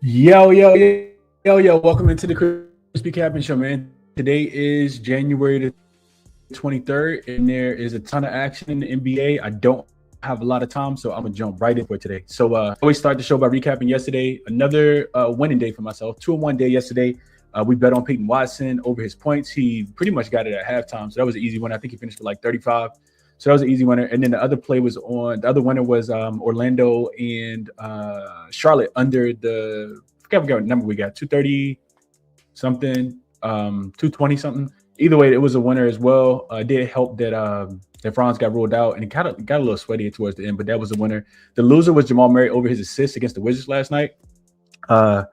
Yo. Welcome into the ChrisBeCappinn show, man. Today is January the 23rd, and there is a ton of action in the NBA. I don't have a lot of time, so I'm going to jump right in for today. So, always start the show by recapping yesterday. Another winning day for myself. 2-1 day yesterday. We bet on Peyton Watson over his points. He pretty much got it at halftime, so that was an easy one. I think he finished with like 35. So that was an easy winner. And then the other winner was Orlando and Charlotte under I forgot what number we got, 230 something, 220 something. Either way, it was a winner as well. It did help that Franz got ruled out, and it got a little sweaty towards the end, but that was a winner. The loser was Jamal Murray over his assists against the Wizards last night. Not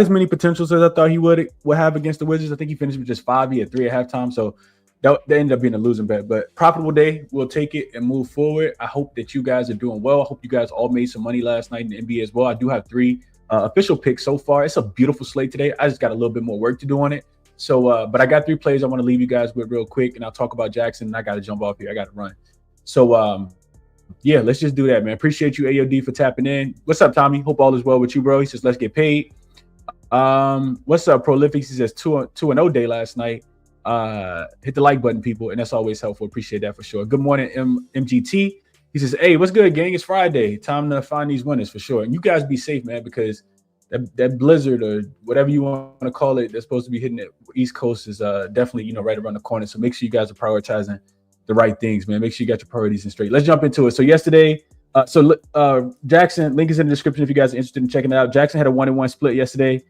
as many potentials as I thought he would have against the Wizards. I think he finished with just 5. He had 3 at halftime, so that ended up being a losing bet. But profitable day, we'll take it and move forward. I hope that you guys are doing well. I hope you guys all made some money last night in the NBA as well. I do have 3 official picks so far. It's a beautiful slate today. I just got a little bit more work to do on it. So, but I got 3 plays I want to leave you guys with real quick, and I'll talk about Jackson. And I got to jump off here. I got to run. So, yeah, let's just do that, man. Appreciate you, AOD, for tapping in. What's up, Tommy? Hope all is well with you, bro. He says, let's get paid. What's up, Prolific? He says 2-0 day last night. Hit the like button, people, and that's always helpful. Appreciate that for sure. Good morning, MGT. He says, hey, what's good, gang? It's Friday. Time to find these winners for sure. And you guys be safe, man, because that blizzard or whatever you want to call it that's supposed to be hitting the East Coast is definitely, right around the corner. So make sure you guys are prioritizing the right things, man. Make sure you got your priorities in straight. Let's jump into it. So yesterday, Jackson, link is in the description if you guys are interested in checking it out. Jackson had a 1-1 split yesterday.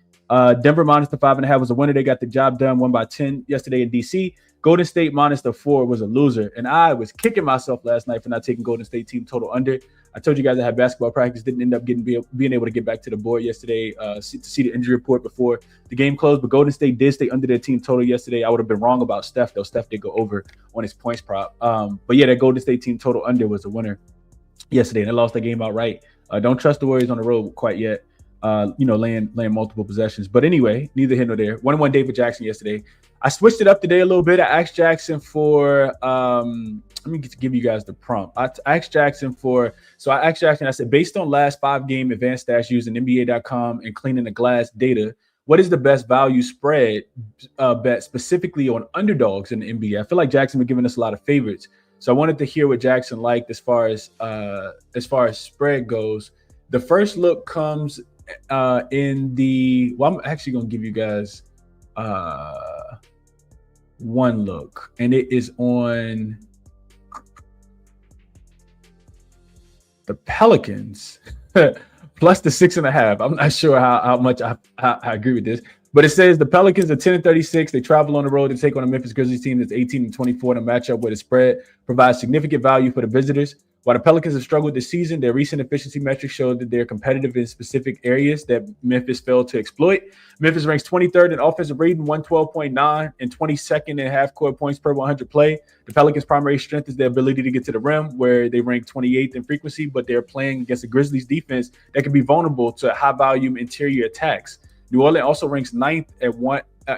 Denver minus the 5.5 was a winner. They got the job done, won by 10 yesterday in DC. Golden State minus the 4 was a loser. And I was kicking myself last night for not taking Golden State team total under. I told you guys I had basketball practice, didn't end up being able to get back to the board yesterday to see the injury report before the game closed. But Golden State did stay under their team total yesterday. I would have been wrong about Steph, though. Steph did go over on his points prop. But yeah, that Golden State team total under was a winner yesterday. And they lost the game outright. Don't trust the Warriors on the road quite yet. Laying multiple possessions. But anyway, neither here nor there. 1-1 David Jackson yesterday. I switched it up today a little bit. I asked Jackson for let me give you guys the prompt. I asked Jackson, I said, based on last 5-game advanced stats using NBA.com and cleaning the glass data, what is the best value spread bet specifically on underdogs in the NBA? I feel like Jackson been giving us a lot of favorites. So I wanted to hear what Jackson liked as far as spread goes. The first look comes I'm actually going to give you guys one look, and it is on the Pelicans plus the 6.5. I'm not sure how much I agree with this, but it says the Pelicans are 10-36. They travel on the road to take on a Memphis Grizzlies team that's 18-24 in a matchup where the spread provides significant value for the visitors. While the Pelicans have struggled this season, their recent efficiency metrics show that they're competitive in specific areas that Memphis failed to exploit. Memphis ranks 23rd in offensive rating, 112.9, and 22nd in half-court points per 100 play. The Pelicans' primary strength is their ability to get to the rim, where they rank 28th in frequency, but they're playing against the Grizzlies defense that can be vulnerable to high-volume interior attacks. New Orleans also ranks 9th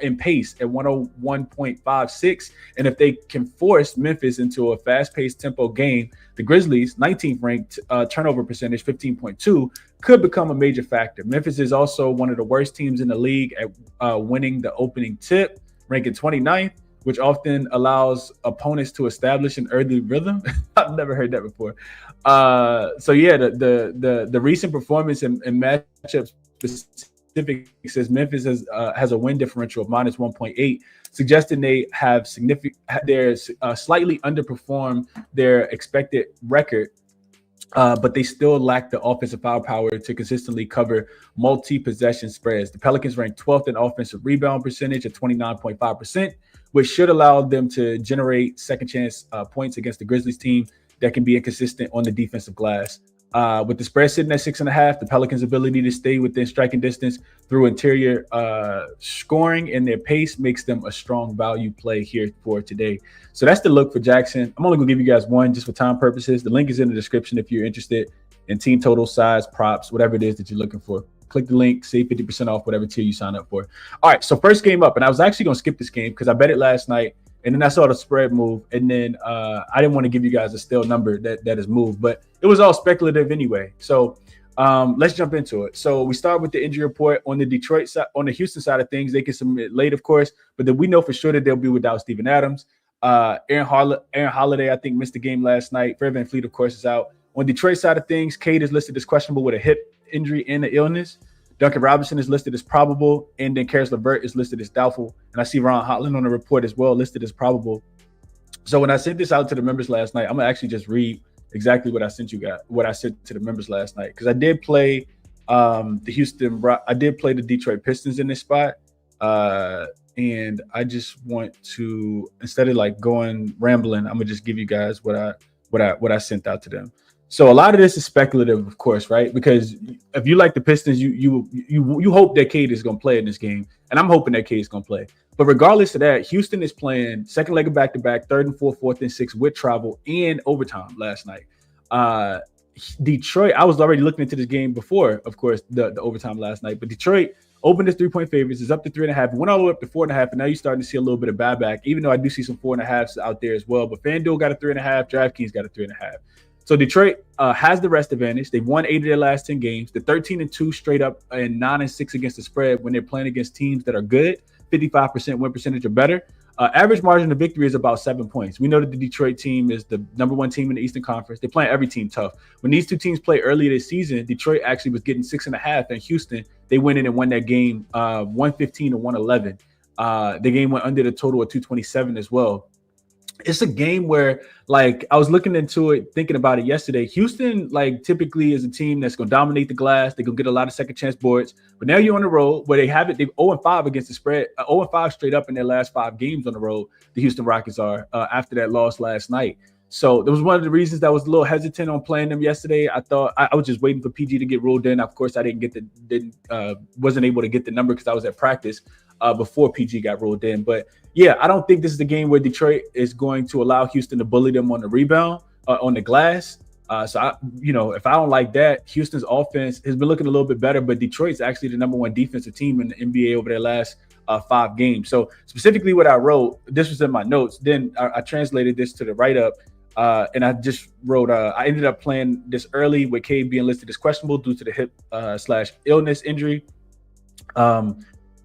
in pace at 101.56. And if they can force Memphis into a fast-paced tempo game, the Grizzlies, 19th ranked turnover percentage, 15.2, could become a major factor. Memphis is also one of the worst teams in the league at winning the opening tip, ranking 29th, which often allows opponents to establish an early rhythm. I've never heard that before. So yeah, the recent performance in matchups specific says Memphis has a win differential of minus 1.8, suggesting they have slightly underperformed their expected record, but they still lack the offensive firepower to consistently cover multi-possession spreads. The Pelicans rank 12th in offensive rebound percentage at 29.5%, which should allow them to generate second chance points against the Grizzlies team that can be inconsistent on the defensive glass. With the spread sitting at 6.5, the Pelicans' ability to stay within striking distance through interior scoring and their pace makes them a strong value play here for today. So that's the look for Jackson. I'm only going to give you guys one just for time purposes. The link is in the description if you're interested in team total, size, props, whatever it is that you're looking for. Click the link, save 50% off whatever tier you sign up for. All right, so first game up, and I was actually going to skip this game because I bet it last night. And then I saw the spread move, and then I didn't want to give you guys a stale number that has moved, but it was all speculative anyway. So Let's jump into it. So we start with the injury report on the Detroit side, on the Houston side of things. They can submit late, of course, but then we know for sure that they'll be without Steven Adams. Aaron Holiday, I think, missed the game last night. Fred VanVleet, of course, is out. On Detroit side of things, Cade is listed as questionable with a hip injury and an illness. Duncan Robinson is listed as probable, and then Karis LeVert is listed as doubtful. And I see Ron Hotland on the report as well, listed as probable. So when I sent this out to the members last night, I'm gonna actually just read exactly what I sent to the members last night, because I did play the Detroit Pistons in this spot, and I just want to, instead of like going rambling, I'm gonna just give you guys what I sent out to them. So a lot of this is speculative, of course, right? Because if you like the Pistons, you hope that Cade is gonna play in this game, and I'm hoping that Cade is gonna play. But regardless of that, Houston is playing second leg of back-to-back, third and fourth and sixth with travel and overtime last night. Detroit, I was already looking into this game before, of course, the overtime last night. But Detroit opened as 3-point favorites, is up to 3.5, went all the way up to 4.5, and now you're starting to see a little bit of buyback, even though I do see some 4.5s out there as well. But FanDuel got a 3.5, DraftKings got a 3.5. So Detroit has the rest advantage. They've won 8 of their last 10 games. They're 13-2 straight up and 9-6 against the spread when they're playing against teams that are good. 55% win percentage or better. Average margin of victory is about 7 points. We know that the Detroit team is the number one team in the Eastern Conference. They're playing every team tough. When these two teams played earlier this season, Detroit actually was getting 6.5, and Houston, they went in and won that game 115-111. The game went under the total of 227 as well. It's a game where, like, I was looking into it, thinking about it yesterday. Houston, like, typically is a team that's going to dominate the glass. They're going to get a lot of second chance boards. But now you're on the road where they have it. They've 0-5 against the spread, 0-5 straight up in their last 5 games on the road. The Houston Rockets are after that loss last night. So that was one of the reasons that I was a little hesitant on playing them yesterday. I thought I was just waiting for PG to get ruled in. Of course, I wasn't able to get the number because I was at practice before PG got ruled in. But yeah, I don't think this is the game where Detroit is going to allow Houston to bully them on the rebound, on the glass. So if I don't like that, Houston's offense has been looking a little bit better, but Detroit's actually the number one defensive team in the NBA over their last 5 games. So specifically what I wrote, this was in my notes. Then I translated this to the write-up. And I just wrote, I ended up playing this early with Cade being listed as questionable due to the hip / illness injury.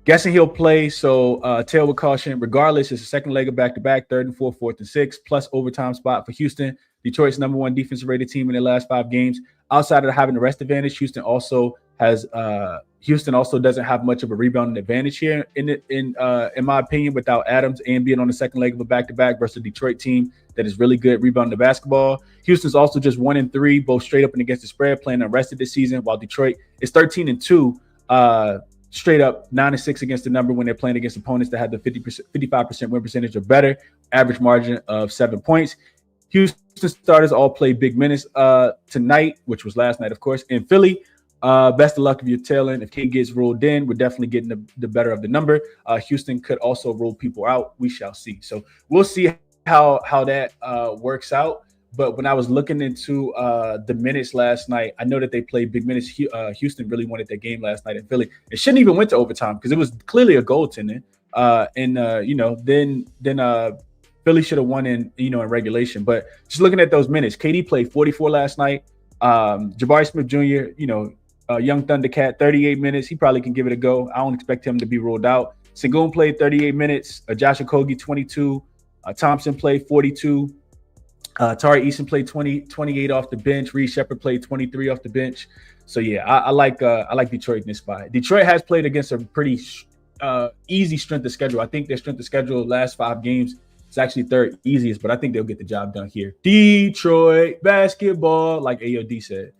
Guessing he'll play, so tail with caution. Regardless, it's a second leg of back-to-back, third and fourth and sixth, plus overtime spot for Houston. Detroit's number one defensive rated team in their last 5 games. Outside of having the rest advantage, Houston also doesn't have much of a rebounding advantage here in my opinion, without Adams and being on the second leg of a back-to-back versus a Detroit team that is really good rebounding the basketball. Houston's also just 1-3, both straight up and against the spread, playing unrested this season, while Detroit is 13-2, straight up 9-6 against the number when they're playing against opponents that have the 55% win percentage or better, average margin of 7 points. Houston starters all played big minutes tonight, which was last night, of course. In Philly, best of luck if you're tailing. If Cade gets ruled in, we're definitely getting the better of the number. Houston could also rule people out. We shall see. So we'll see how that works out. But when I was looking into the minutes last night, I know that they played big minutes. Houston really wanted that game last night in Philly. It shouldn't even went to overtime because it was clearly a goaltending. Then Philly should have won in regulation. But just looking at those minutes, KD played 44 last night. Jabari Smith Jr., young Thundercat, 38 minutes. He probably can give it a go. I don't expect him to be ruled out. Sengun played 38 minutes. Josh Okogie, 22. Thompson played 42. Tari Eason played 28 off the bench. Reed Shepherd played 23 off the bench. So yeah, I like Detroit in this spot. Detroit has played against a pretty easy strength of schedule. I think their strength of schedule last 5 games is actually 3rd easiest, but I think they'll get the job done here. Detroit basketball, like AOD said.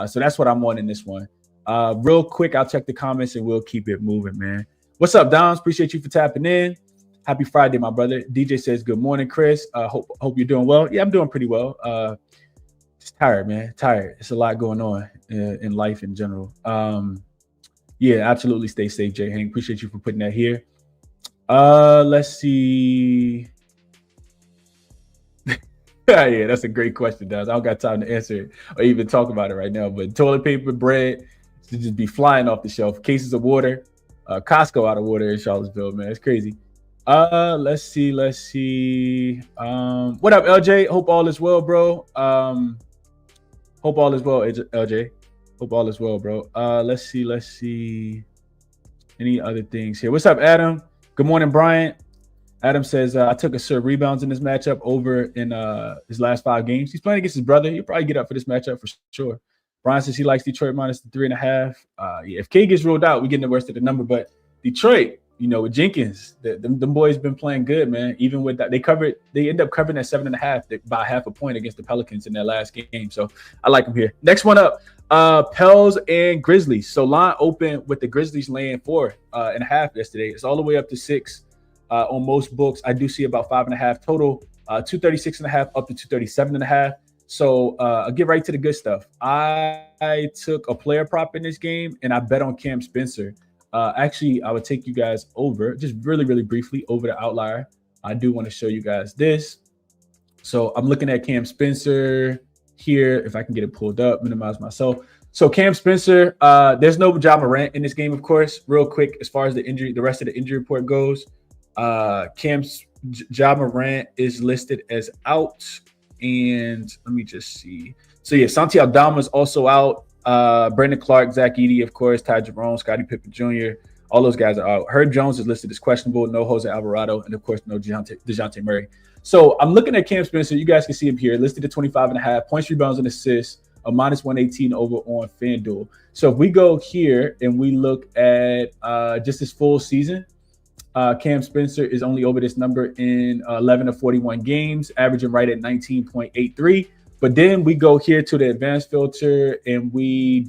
So that's what I'm on in this one. Real quick, I'll check the comments and we'll keep it moving, man. What's up, Dons? Appreciate you for tapping in. Happy Friday, my brother. DJ says, good morning, Chris. Hope you're doing well. Yeah, I'm doing pretty well. Just tired, man. Tired. It's a lot going on in life in general. Yeah, absolutely. Stay safe, Jay Hank. Appreciate you for putting that here. Let's see. Yeah, that's a great question, Daz. I don't got time to answer it or even talk about it right now. But toilet paper, bread should just be flying off the shelf. Cases of water, Costco out of water in Charlottesville, man. It's crazy. Let's see. What up, LJ? Hope all is well, bro. Hope all is well, LJ. Hope all is well, bro. Let's see. Any other things here? What's up, Adam? Good morning, Bryant. Adam says, I took a Sir rebounds in this matchup over in his last 5 games. He's playing against his brother. He'll probably get up for this matchup for sure. Brian says he likes Detroit minus the 3.5. Yeah, if K gets ruled out, we get the worst of the number. But Detroit, with Jenkins, them boys been playing good, man. Even with that, they end up covering that 7.5 by half a point against the Pelicans in their last game. So I like them here. Next one up, Pels and Grizzlies. So line open with the Grizzlies laying 4.5 yesterday. It's all the way up to 6 on most books. I do see about 5.5 total, 236.5 up to 237.5. So I'll get right to the good stuff. I took a player prop in this game, and I bet on Cam Spencer. Actually, I would take you guys over, just really, really briefly, over the outlier. I do want to show you guys this. So I'm looking at Cam Spencer here. If I can get it pulled up, minimize myself. So Cam Spencer, there's no Ja Morant in this game, of course. Real quick, as far as the rest of the injury report goes, Ja Morant is listed as out. And let me just see. So yeah, Santi Aldama is also out. Brandon Clark, Zach Edey, of course, Ty Jerome, Scottie Pippen Jr. All those guys are out. Herb Jones is listed as questionable. No Jose Alvarado, and of course, no DeJounte Murray. So I'm looking at Cam Spencer. You guys can see him here, listed at 25.5 points, rebounds, and assists, a minus 118 over on FanDuel. So if we go here and we look at just his full season, Cam Spencer is only over this number in 11 of 41 games, averaging right at 19.83. But then we go here to the advanced filter, and we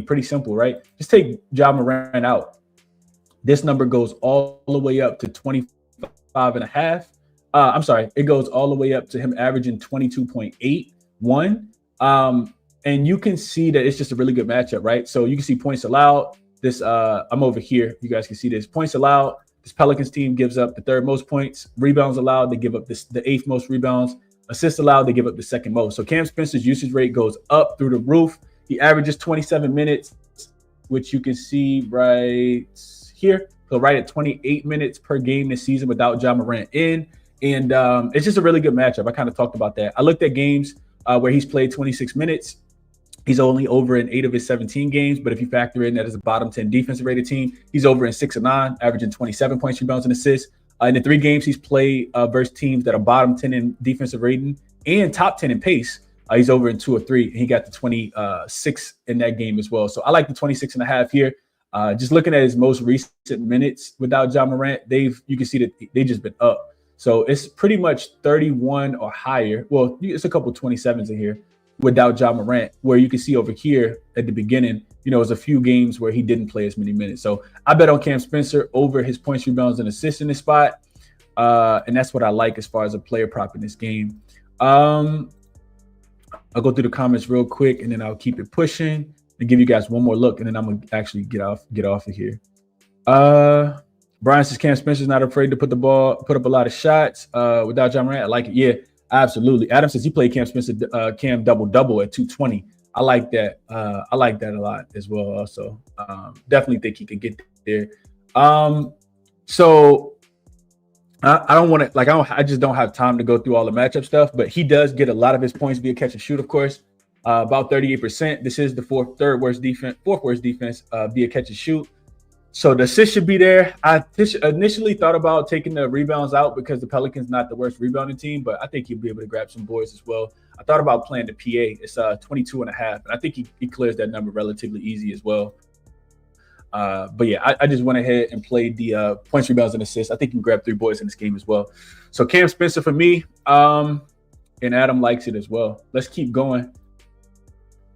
pretty simple, right? Just take Ja Morant out. This number goes all the way up to 25.5. I'm sorry, it goes all the way up to him averaging 22.81. And you can see that it's just a really good matchup, right? So you can see points allowed. This I'm over here. You guys can see this. Points allowed. This Pelicans team gives up the third most points. Rebounds allowed, they give up the eighth most rebounds. Assists allowed, they give up the second most. So Cam Spencer's usage rate goes up through the roof. He averages 27 minutes, which you can see right here. So right at 28 minutes per game this season without Ja Morant in. And it's just a really good matchup. I kind of talked about that. I looked at games where he's played 26 minutes. He's only over in 8 of his 17 games, but if you factor in that as a bottom 10 defensive rated team, he's over in 6 of 9, averaging 27 points, rebounds, and assists. In the 3 games he's played versus teams that are bottom 10 in defensive rating and top 10 in pace, he's over in 2 or 3, and he got the 26 in that game as well. So I like the 26.5 here. Just looking at his most recent minutes without Ja Morant, you can see that they've just been up. So it's pretty much 31 or higher. Well, it's a couple 27s in here without Ja Morant, where you can see over here at the beginning, there's a few games where he didn't play as many minutes. So I bet on Cam Spencer over his points, rebounds, and assists in this spot. And that's what I like as far as a player prop in this game. I'll go through the comments real quick, and then I'll keep it pushing and give you guys one more look, and then I'm going to actually get off of here. Brian says Cam Spencer's not afraid to put up a lot of shots without Ja Morant. I like it. Yeah, absolutely. Adam says he played Cam Spencer, Cam double at 220. I like that. I like that a lot as well. Also, definitely think he could get there. So I don't want to I just don't have time to go through all the matchup stuff. But he does get a lot of his points via catch and shoot, of course, about 38%. This is the fourth worst defense via catch and shoot. So the assist should be there. I initially thought about taking the rebounds out because the Pelicans not the worst rebounding team, but I think he'll be able to grab some boards as well. I thought about playing the PA. It's 22.5, and I think he clears that number relatively easy as well. But yeah, I just went ahead and played the points, rebounds, and assists. I think he can grab 3 boards in this game as well. So Cam Spencer for me, and Adam likes it as well. Let's keep going.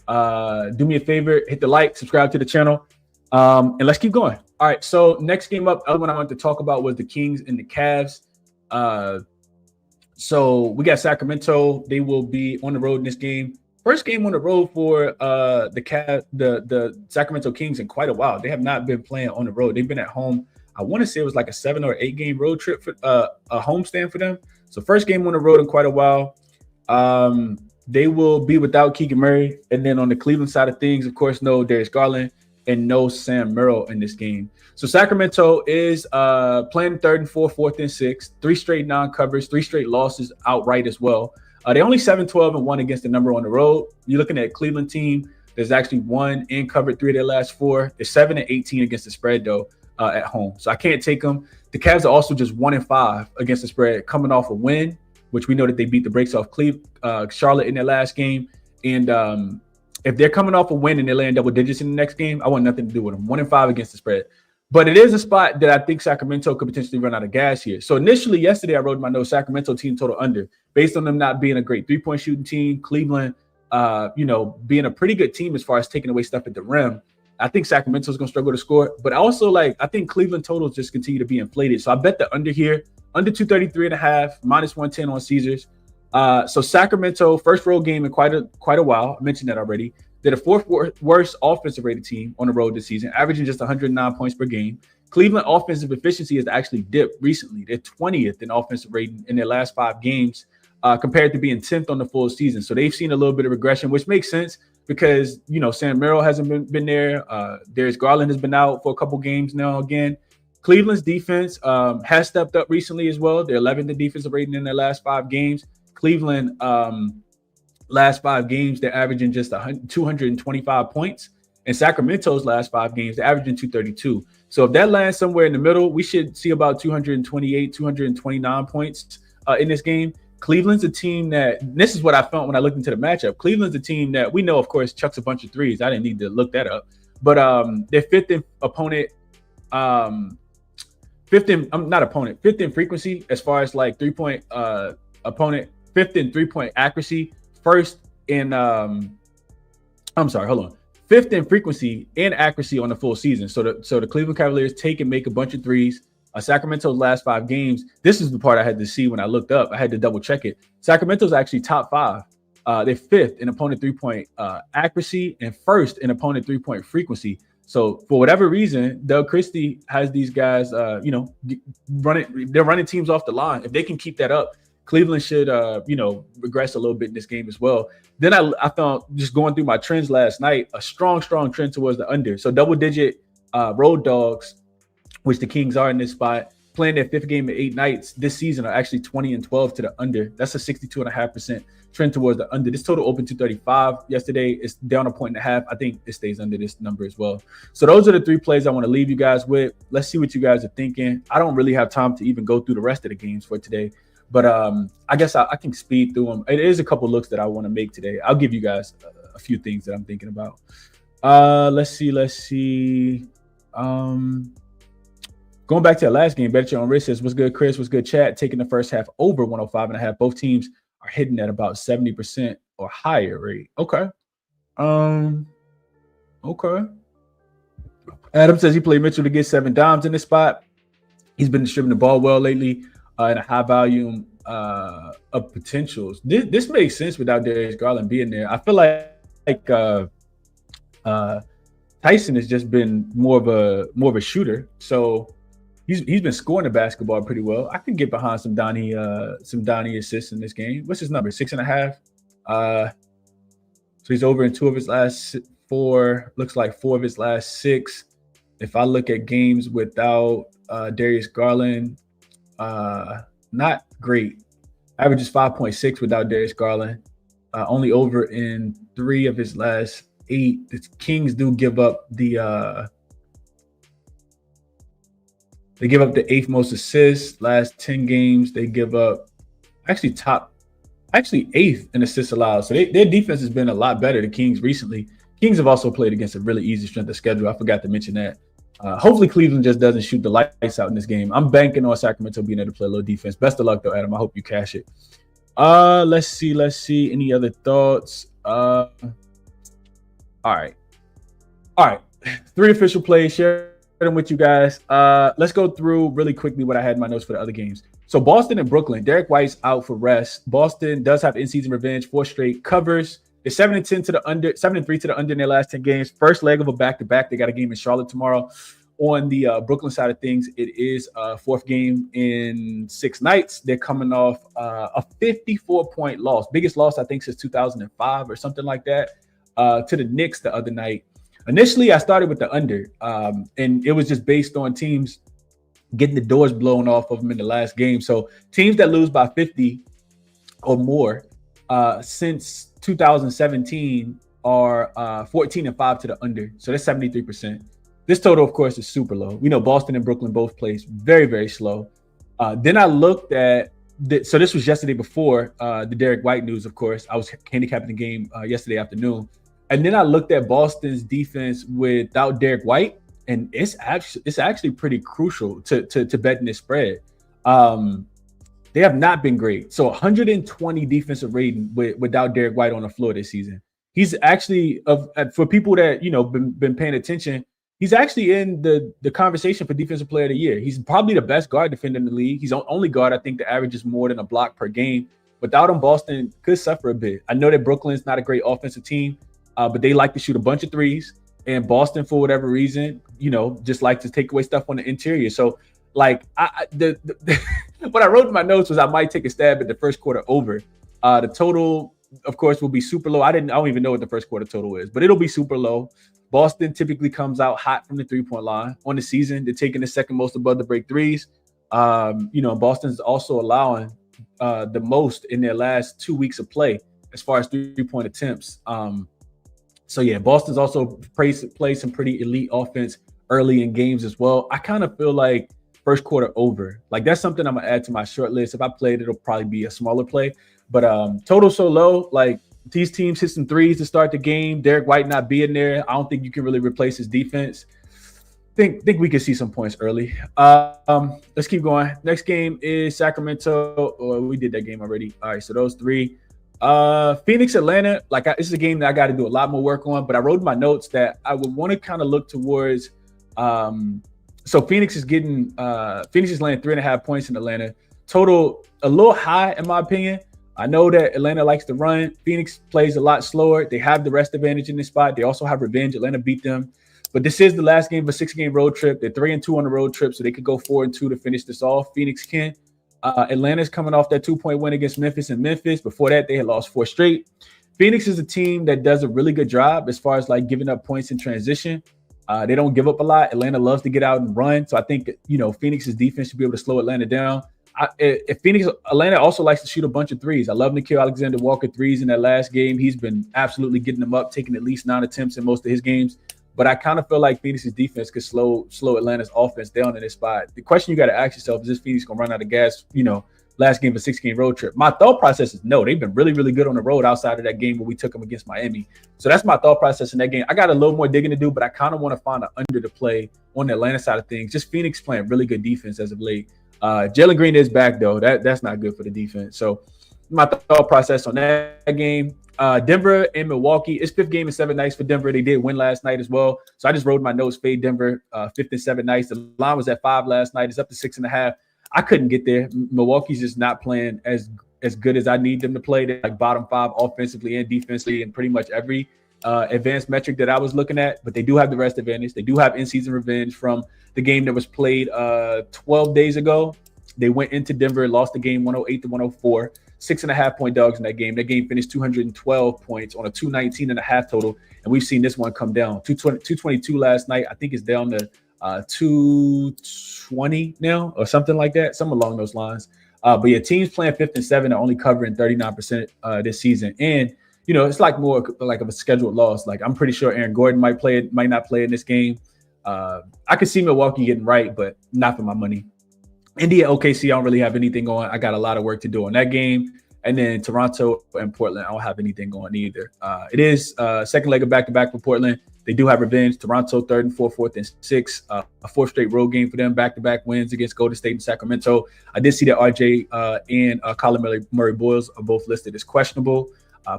Do me a favor, hit the like, subscribe to the channel. And let's keep going. All right. So next game up, other one I wanted to talk about was the Kings and the Cavs. So we got Sacramento. They will be on the road in this game. First game on the road for the Sacramento Kings in quite a while. They have not been playing on the road. They've been at home. I want to say it was like a 7 or 8 game road trip for a homestand for them. So first game on the road in quite a while. They will be without Keegan Murray. And then on the Cleveland side of things, of course, no Darius Garland and no Sam Merrill in this game. So Sacramento is playing 3rd and 4th, 4th and 6th, 3 straight non-covers, 3 straight losses outright as well. They only 7-12-1 against the number on the road. You're looking at Cleveland team There's actually won and covered 3 of their last 4. They're 7-18 against the spread though at home, so I can't take them. The Cavs are also just 1-5 against the spread, coming off a win, which we know that they beat the brakes off Charlotte in their last game. And if they're coming off a win and they're laying double digits in the next game, I want nothing to do with them. 1-5 against the spread. But it is a spot that I think Sacramento could potentially run out of gas here. So initially, yesterday, I wrote in my notes Sacramento team total under, based on them not being a great three-point shooting team. Cleveland, being a pretty good team as far as taking away stuff at the rim. I think Sacramento's going to struggle to score. But also, I think Cleveland totals just continue to be inflated. So I bet the under here, under 233.5, minus 110 on Caesars. So Sacramento, first road game in quite a while. I mentioned that already. They're the 4th worst offensive rated team on the road this season, averaging just 109 points per game. Cleveland offensive efficiency has actually dipped recently. They're 20th in offensive rating in their last 5 games, compared to being 10th on the full season. So they've seen a little bit of regression, which makes sense because, Sam Merrill hasn't been there. Darius Garland has been out for a couple games now again. Cleveland's defense has stepped up recently as well. They're 11th in defensive rating in their last 5 games. Cleveland, last 5 games, they're averaging just 225 points. In Sacramento's last 5 games, they're averaging 232. So if that lands somewhere in the middle, we should see about 228, 229 points in this game. Cleveland's a team that, this is what I felt when I looked into the matchup. Cleveland's a team that we know, of course, chucks a bunch of threes. I didn't need to look that up. But their fifth in frequency as far as 3-point opponent, 5th in 3-point accuracy, 1st in 5th in frequency and accuracy on the full season. So the Cleveland Cavaliers take and make a bunch of threes. Sacramento's last 5 games, this is the part I had to see when I looked up. I had to double check it. Sacramento's actually top 5. They're 5th in opponent 3-point accuracy and 1st in opponent 3-point frequency. So for whatever reason, Doug Christie has these guys, they're running teams off the line. If they can keep that up, Cleveland should, regress a little bit in this game as well. Then I found, just going through my trends last night, a strong trend towards the under. So double-digit road dogs, which the Kings are in this spot, playing their 5th game in 8 nights this season are actually 20-12 to the under. That's a 62.5% trend towards the under. This total opened 235 yesterday. It's down 1.5 points. I think it stays under this number as well. So those are the 3 plays I want to leave you guys with. Let's see what you guys are thinking. I don't really have time to even go through the rest of the games for today. But I guess I can speed through them. It is a couple looks that I want to make today. I'll give you guys a few things that I'm thinking about. Let's see. Going back to the last game, Better on Risk says, what's good, Chris? What's good, chat? Taking the first half over 105.5. Both teams are hitting at about 70% or higher rate. Okay. Okay. Adam says he played Mitchell to get 7 dimes in this spot. He's been distributing the ball well lately. In a high volume of potentials. This makes sense without Darius Garland being there. I feel like Tyson has just been more of a shooter, so he's been scoring the basketball pretty well. I could get behind some Donnie assists in this game. What's his number? 6.5. So he's over in 2 of his last 4. Looks like 4 of his last 6. If I look at games without Darius Garland. Not great. Averages 5.6 without Darius Garland. Only over in 3 of his last 8. The Kings do give up the 8th most assists. Last 10 games, they give up actually 8th in assists allowed. So their defense has been a lot better. The Kings recently. Kings have also played against a really easy strength of schedule. I forgot to mention that. Hopefully Cleveland just doesn't shoot the lights out in this game. I'm banking on Sacramento being able to play a little defense. Best of luck though, Adam. I hope you cash it. Let's see. Any other thoughts? All right. 3 official plays. Share them with you guys. Let's go through really quickly what I had in my notes for the other games. So Boston and Brooklyn. Derek White's out for rest. Boston does have in-season revenge. 4 straight covers. They're 7-10 to the under, 7-3 to the under in their last 10 games. First leg of a back-to-back. They got a game in Charlotte tomorrow. On the Brooklyn side of things, it is a 4th game in 6 nights. They're coming off a 54-point loss. Biggest loss, I think, since 2005 or something like that, to the Knicks the other night. Initially, I started with the under, and it was just based on teams getting the doors blown off of them in the last game. So teams that lose by 50 or more since 2017 are 14-5 to the under. So that's 73%. This total, of course, is super low. We know Boston and Brooklyn both plays very, very slow. Then I looked at so this was yesterday before the Derek White news, of course. I was handicapping the game yesterday afternoon. And then I looked at Boston's defense without Derek White, and it's actually pretty crucial to betting this spread. They have not been great. So 120 defensive rating without Derek White on the floor this season. He's actually, for people that been paying attention, he's actually in the conversation for Defensive Player of the Year. He's probably the best guard defender in the league. He's the only guard I think that averages more than a block per game. Without him, Boston could suffer a bit. I know that Brooklyn's not a great offensive team, but they like to shoot a bunch of threes. And Boston, for whatever reason, just like to take away stuff on the interior. So, like, what I wrote in my notes was I might take a stab at the first quarter over. The total, of course, will be super low. I don't even know what the first quarter total is, but it'll be super low. Boston typically comes out hot from the three-point line. On the season, they're taking the second most above the break threes. Boston's also allowing the most in their last 2 weeks of play as far as three-point attempts. So yeah, Boston's also plays some pretty elite offense early in games as well. I kind of feel like first quarter over. Like, that's something I'm gonna add to my short list. If I played, it'll probably be a smaller play. But total so low, like, these teams hit some threes to start the game. Derek White not being there, I don't think you can really replace his defense. Think we can see some points early. Let's keep going. Next game is Sacramento. Oh, we did that game already. All right, so those three. Phoenix, Atlanta. Like, this is a game that I got to do a lot more work on. But I wrote in my notes that I would want to kind of look towards. So Phoenix is laying 3.5 points in Atlanta. Total a little high in my opinion. I know that Atlanta likes to run. Phoenix plays a lot slower. They have the rest advantage in this spot. They also have revenge. Atlanta beat them. But this is the last game of a 6-game road trip. They're 3-2 on the road trip, so they could go 4-2 to finish this off. Phoenix can. Atlanta's coming off that 2-point win against Memphis in Memphis. Before that, they had lost 4 straight. Phoenix is a team that does a really good job as far as like giving up points in transition. They don't give up a lot. Atlanta loves to get out and run. So I think, Phoenix's defense should be able to slow Atlanta down. Atlanta also likes to shoot a bunch of threes. I love Nickeil Alexander-Walker threes in that last game. He's been absolutely getting them up, taking at least 9 attempts in most of his games. But I kind of feel like Phoenix's defense could slow Atlanta's offense down in this spot. The question you got to ask yourself is this Phoenix going to run out of gas, last game of a 6-game road trip? My thought process is no. They've been really, really good on the road outside of that game where we took them against Miami. So that's my thought process in that game. I got a little more digging to do, but I kind of want to find an under to play on the Atlanta side of things. Just Phoenix playing really good defense as of late. Jalen Green is back, though. That's not good for the defense. So my thought process on that game. Denver and Milwaukee. It's 5th game in 7 nights for Denver. They did win last night as well. So I just wrote my notes, fade Denver, 5th and 7 nights. The line was at 5 last night. It's up to 6.5. I couldn't get there. Milwaukee's just not playing as good as I need them to play. They're like bottom 5 offensively and defensively in pretty much every advanced metric that I was looking at. But they do have the rest advantage. They do have in-season revenge from the game that was played 12 days ago. They went into Denver, lost the game 108-104. 6.5-point dogs in that game. That game finished 212 points on a 219.5 total. And we've seen this one come down. 222 last night. I think it's down to 220 now or something like that. Something along those lines. But yeah, teams playing 5th and 7 are only covering 39% this season. And, it's like more like of a scheduled loss. Like, I'm pretty sure Aaron Gordon might not play in this game. I could see Milwaukee getting right, but not for my money. India, OKC, I don't really have anything on. I got a lot of work to do on that game. And then Toronto and Portland, I don't have anything going either. It is second leg of back-to-back for Portland. They do have revenge. Toronto 3rd and 4th and 6th. A 4th straight road game for them. Back-to-back wins against Golden State and Sacramento. I did see that RJ and Colin Murray-Boyles are both listed as questionable.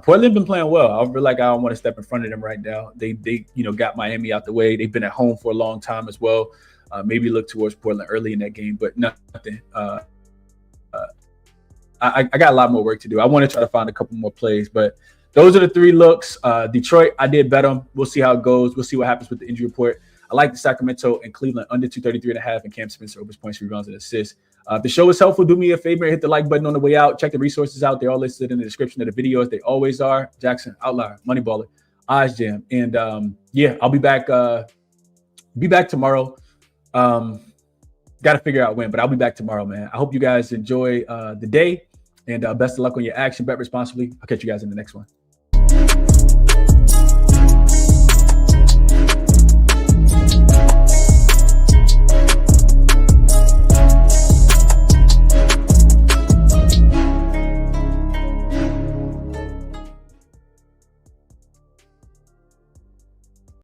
Portland been playing well. I feel like I don't want to step in front of them right now. They got Miami out the way. They've been at home for a long time as well. Maybe look towards Portland early in that game, but nothing. I got a lot more work to do. I want to try to find a couple more plays, but those are the 3 looks. Detroit, I did bet them. We'll see how it goes. We'll see what happens with the injury report. I like the Sacramento and Cleveland under 233.5 and Cam Spencer over points, rebounds, and assists. If the show is helpful, do me a favor, hit the like button on the way out. Check the resources out. They're all listed in the description of the video as they always are. Jackson, Outlier, Moneyballer, Eyes Jam. And I'll be back tomorrow. Got to figure out when, but I'll be back tomorrow, man. I hope you guys enjoy the day, and best of luck on your action. Bet responsibly. I'll catch you guys in the next one.